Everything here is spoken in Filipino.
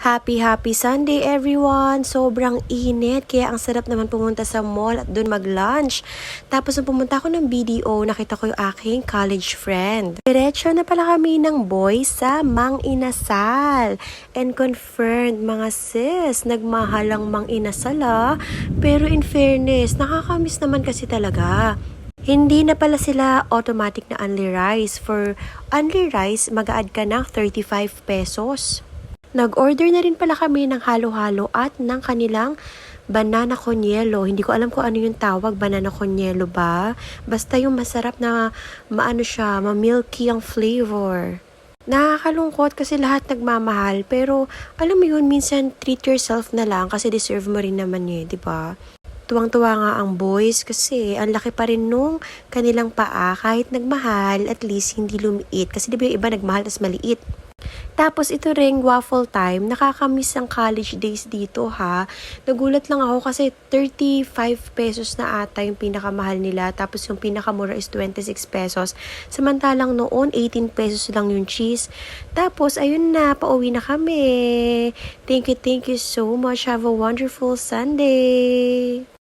Happy Sunday everyone! Sobrang init kaya ang sarap naman pumunta sa mall at doon mag-lunch. Tapos nung pumunta ako ng BDO, nakita ko yung aking college friend. Diretso na pala kami ng boys sa Mang Inasal. And confirmed mga sis, nagmahalang Mang Inasal Pero in fairness, nakakamiss naman kasi talaga. Hindi na pala sila automatic na only rice. For only rice, mag-a-add ka ng 35 pesos. Nag-order na rin pala kami ng halo-halo at ng kanilang banana con hielo. Hindi ko alam kung ano yung tawag, banana con hielo ba? Basta yung masarap na maano siya, ma-milky ang flavor. Nakakalungkot kasi lahat nagmamahal, pero alam mo yun, minsan treat yourself na lang kasi deserve mo rin naman di ba? Tuwang-tuwa nga ang boys kasi ang laki pa rin nung kanilang paa kahit nagmahal, at least hindi lumiit. Kasi di ba yung iba nagmahal tas maliit. Tapos ito ring waffle time, nakakamiss ang college days dito Nagulat lang ako kasi 35 pesos na ata yung pinakamahal nila, tapos yung pinakamura is 26 pesos. Samantalang noon 18 pesos lang yung cheese. Tapos ayun na, pauwi na kami. Thank you so much. Have a wonderful Sunday.